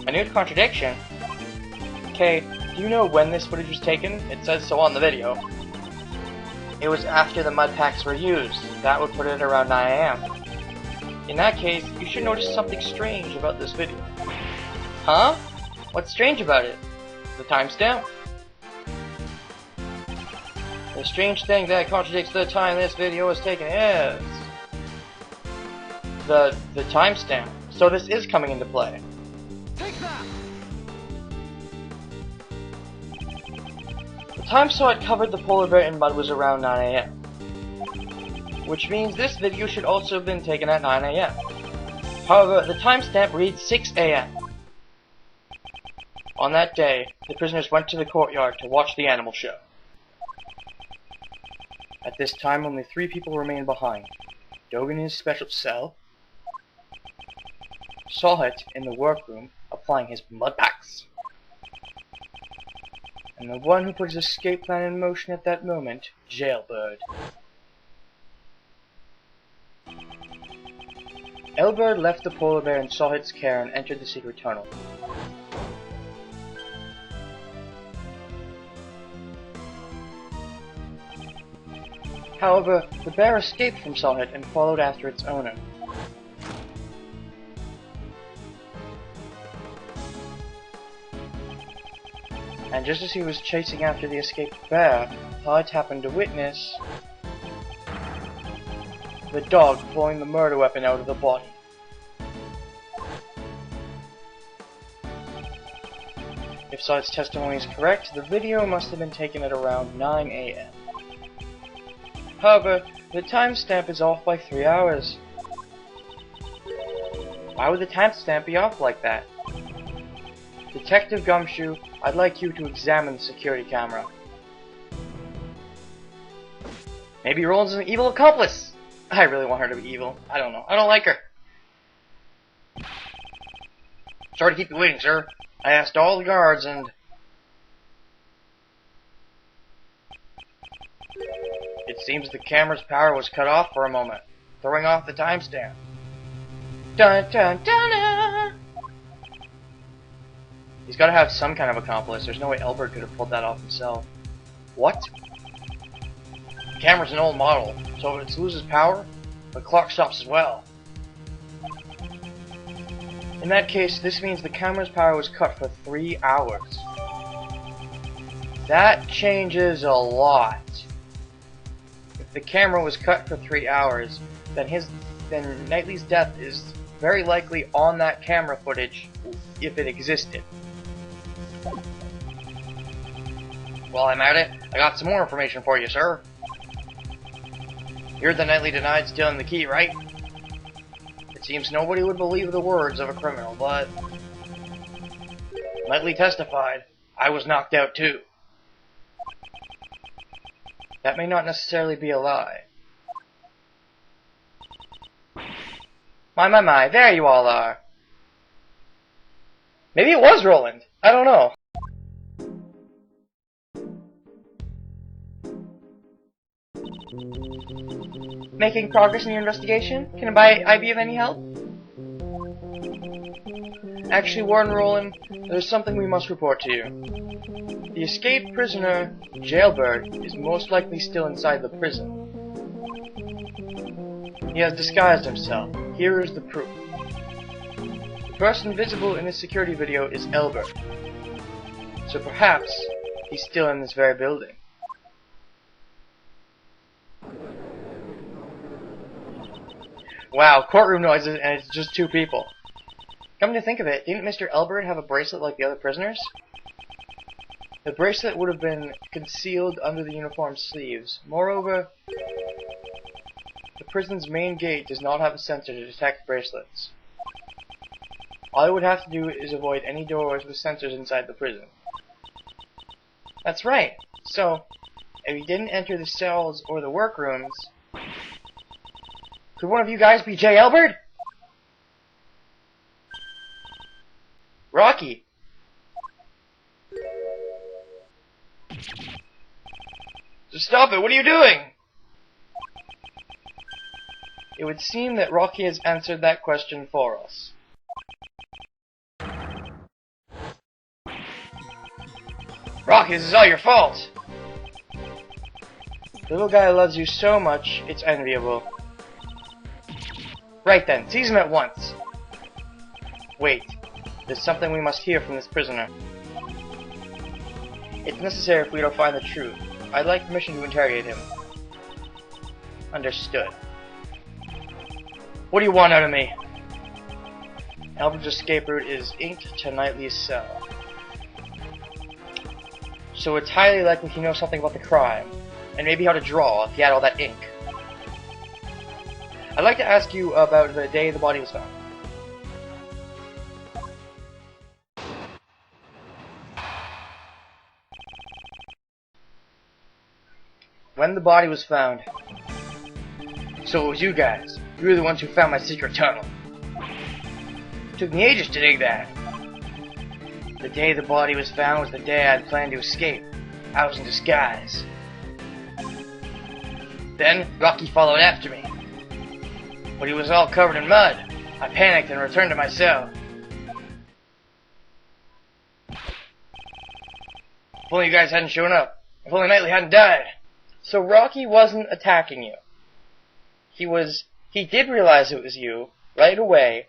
A new contradiction? Okay, do you know when this footage was taken? It says so on the video. It was after the mud packs were used. That would put it around 9 AM. In that case, you should notice something strange about this video. Huh? What's strange about it? The timestamp? The strange thing that contradicts the time this video was taken is the timestamp. So this is coming into play. Take that! The time saw it covered the polar bear in mud was around 9 AM. Which means this video should also have been taken at 9 AM. However, the timestamp reads 6 AM. On that day, the prisoners went to the courtyard to watch the animal show. At this time, only 3 people remained behind. Doug in his special cell, Sawhut in the workroom applying his mud packs, and the one who put his escape plan in motion at that moment, Jailbird. Elbird left the polar bear in Sawhut's care and entered the secret tunnel. However, the bear escaped from Sawhut and followed after its owner. And just as he was chasing after the escaped bear, Sawhut happened to witness the dog pulling the murder weapon out of the body. If Sawhut's testimony is correct, the video must have been taken at around 9 AM. However, the timestamp is off by 3 hours. Why would the timestamp be off like that? Detective Gumshoe, I'd like you to examine the security camera. Maybe Roland's an evil accomplice! I really want her to be evil. I don't know. I don't like her. Sorry to keep you waiting, sir. I asked all the guards and... It seems the camera's power was cut off for a moment, throwing off the timestamp. Dun dun dun dun! He's gotta have some kind of accomplice. There's no way Elbert could have pulled that off himself. What? The camera's an old model, so if it loses power, the clock stops as well. In that case, this means the camera's power was cut for 3 hours. That changes a lot. If the camera was cut for 3 hours, then Knightley's death is very likely on that camera footage, if it existed. While I'm at it, I got some more information for you, sir. You're the Knightley denied stealing the key, right? It seems nobody would believe the words of a criminal, but... Knightley testified, I was knocked out too. That may not necessarily be a lie. My, there you all are. Maybe it was Roland. I don't know. Making progress in your investigation? Can I be of any help? Actually, Warden Roland, there's something we must report to you. The escaped prisoner, Jailbird, is most likely still inside the prison. He has disguised himself. Here is the proof. The person visible in this security video is Elbert. So perhaps he's still in this very building. Wow, courtroom noises, and it's just 2 people. Come to think of it, didn't Mr. Elbert have a bracelet like the other prisoners? The bracelet would have been concealed under the uniform sleeves. Moreover, the prison's main gate does not have a sensor to detect bracelets. All I would have to do is avoid any doors with sensors inside the prison. That's right. So, if he didn't enter the cells or the workrooms, could one of you guys be J. Elbert? Rocky! Just stop it, what are you doing? It would seem that Rocky has answered that question for us. Rocky, this is all your fault! The little guy loves you so much, it's enviable. Right then, seize him at once! Wait, there's something we must hear from this prisoner. It's necessary if we don't find the truth. I'd like permission to interrogate him. Understood. What do you want out of me? Albert's escape route is inked to Knightley's cell. So it's highly likely he knows something about the crime, and maybe how to draw if he had all that ink. I'd like to ask you about the day the body was found. When the body was found. So it was you guys. You were the ones who found my secret tunnel. It took me ages to dig that. The day the body was found was the day I had planned to escape. I was in disguise. Then, Rocky followed after me. But he was all covered in mud. I panicked and returned to my cell. If only you guys hadn't shown up. If only Knightley hadn't died. So Rocky wasn't attacking you. He did realize it was you right away,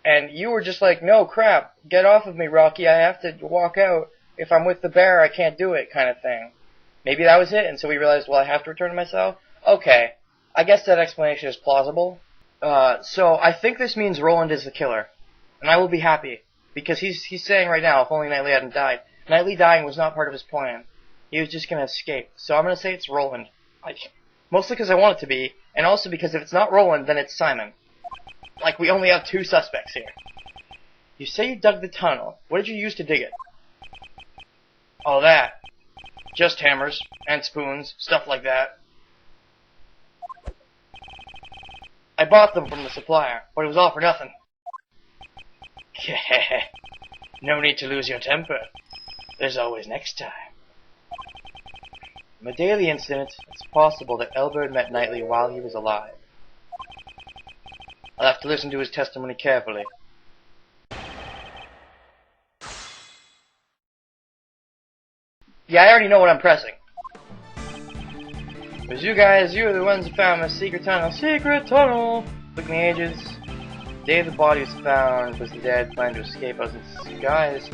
and you were just like, no crap, get off of me, Rocky, I have to walk out. If I'm with the bear, I can't do it, kind of thing. Maybe that was it, and so he realized, well, I have to return to my cell? Okay, I guess that explanation is plausible. So I think this means Roland is the killer, and I will be happy, because he's saying right now, if only Knightley hadn't died. Knightley dying was not part of his plan. He was just going to escape. So I'm going to say it's Roland. Mostly because I want it to be, and also because if it's not Roland, then it's Simon. Like, we only have two suspects here. You say you dug the tunnel. What did you use to dig it? All that. Just hammers, and spoons, stuff like that. I bought them from the supplier, but it was all for nothing. No need to lose your temper. There's always next time. In the day of the incident, it's possible that Elbert met Knightley while he was alive. I'll have to listen to his testimony carefully. Yeah, I already know what I'm pressing. It was you guys, you were the ones who found my secret tunnel. Secret tunnel! Took me ages. The day the body was found was the day I had planned to escape. I was in disguise,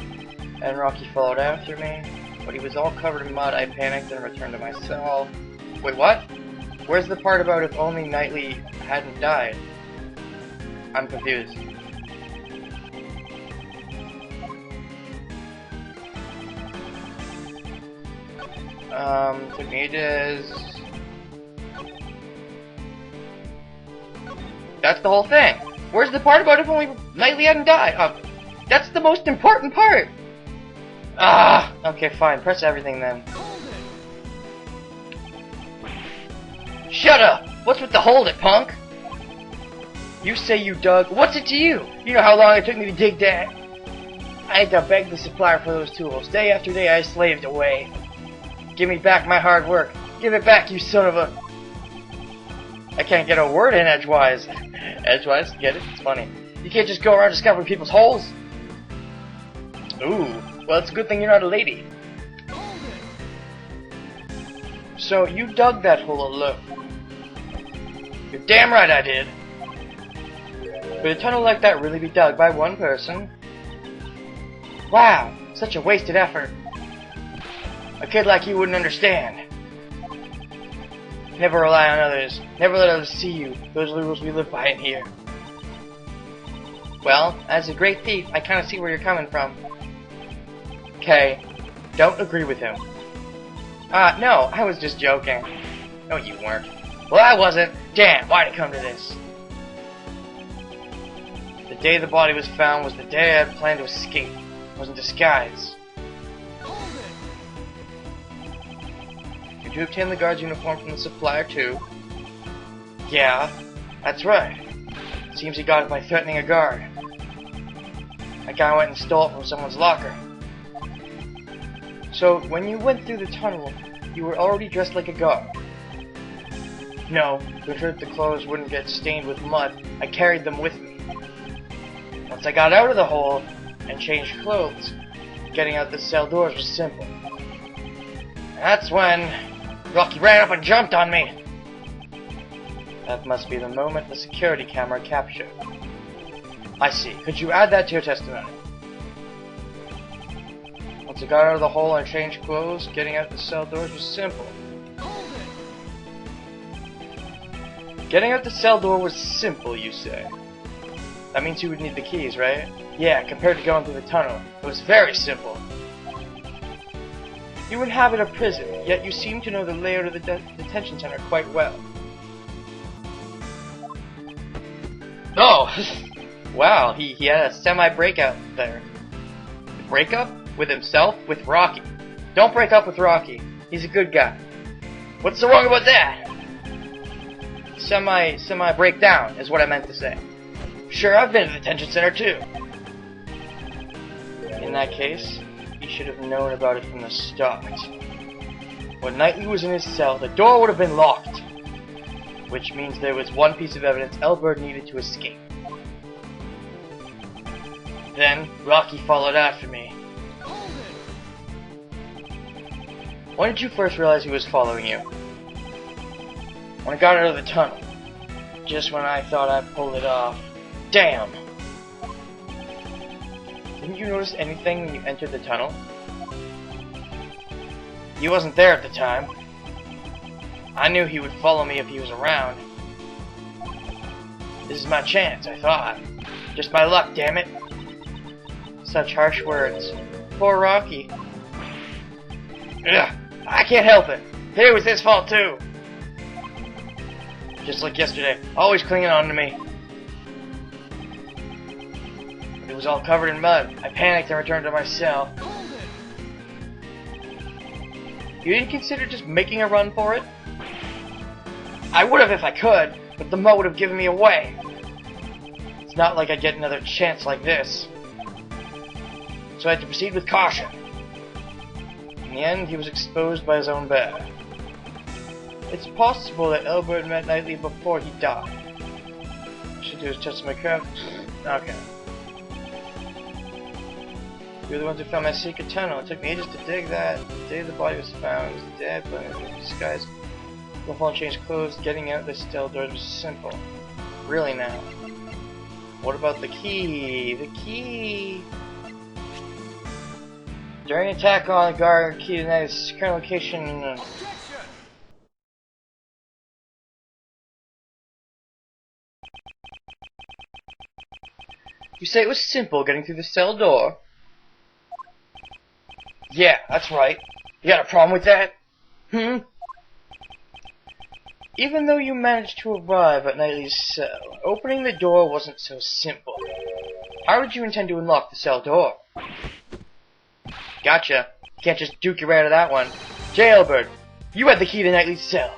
and Rocky followed after me. But he was all covered in mud. I panicked and returned to my cell. Wait, what? Where's the part about if only Knightley hadn't died? I'm confused. Took me ages. That's the whole thing. Where's the part about if only Knightley hadn't died? That's the most important part. Okay, fine. Press everything then. Shut up! What's with the hold it, punk? You say you dug. What's it to you? You know how long it took me to dig that? I had to beg the supplier for those tools. Day after day I slaved away. Give me back my hard work. Give it back, you son of a... I can't get a word in edgewise. Edgewise? Get it? It's funny. You can't just go around discovering people's holes. Ooh. Well, it's a good thing you're not a lady. So, you dug that hole alone. You're damn right I did. Could a tunnel like that really be dug by one person? Wow, such a wasted effort. A kid like you wouldn't understand. Never rely on others. Never let others see you. Those are the rules we live by in here. Well, as a great thief, I kind of see where you're coming from. Okay, don't agree with him. No, I was just joking. No, you weren't. Well, I wasn't. Damn, why'd it come to this? The day the body was found was the day I had planned to escape. I was in disguise. Did you obtain the guard's uniform from the supplier too? Yeah, that's right. Seems he got it by threatening a guard. That guy went and stole it from someone's locker. So, when you went through the tunnel, you were already dressed like a guard? No, to ensure that the clothes wouldn't get stained with mud, I carried them with me. Once I got out of the hole and changed clothes, getting out the cell doors was simple. That's when Rocky ran up and jumped on me. That must be the moment the security camera captured. I see. Could you add that to your testimony? Once I got out of the hole and changed clothes, getting out the cell doors was simple. Getting out the cell door was simple, you say? That means you would need the keys, right? Yeah, compared to going through the tunnel. It was very simple. You inhabit a prison, yet you seem to know the layout of the detention center quite well. Oh! Wow, he had a semi-breakout there. Breakup? With himself? With Rocky. Don't break up with Rocky. He's a good guy. What's so wrong about that? Semi-breakdown is what I meant to say. Sure, I've been to the detention center too. In that case, he should have known about it from the start. When Knightley was in his cell, the door would have been locked. Which means there was one piece of evidence Elbert needed to escape. Then, Rocky followed after me. When did you first realize he was following you? When I got out of the tunnel. Just when I thought I pulled it off. Damn! Didn't you notice anything when you entered the tunnel? He wasn't there at the time. I knew he would follow me if he was around. This is my chance, I thought. Just my luck, damn it. Such harsh words. Poor Rocky. Ugh, I can't help it. It was his fault too. Just like yesterday, always clinging on to me. It was all covered in mud. I panicked and returned to my cell. You didn't consider just making a run for it? I would have if I could, but the mud would have given me away. It's not like I'd get another chance like this. So I had to proceed with caution. In the end, he was exposed by his own bear. It's possible that Elbert met Knightley before he died. Should do his testimony correct. Okay. You're the ones who found my secret tunnel. It took me ages to dig that. The day the body was found, it was dead, but in disguise. The whole changed clothes. Getting out the cell doors was simple. Really now. What about the key? The key! During attack on the guard, key to Knight's current location. You say it was simple getting through the cell door? Yeah, that's right. You got a problem with that? Even though you managed to arrive at Knightley's cell, opening the door wasn't so simple. How did you intend to unlock the cell door? Gotcha. Can't just duke your way out of that one. Jailbird, you had the key to Knightley's cell.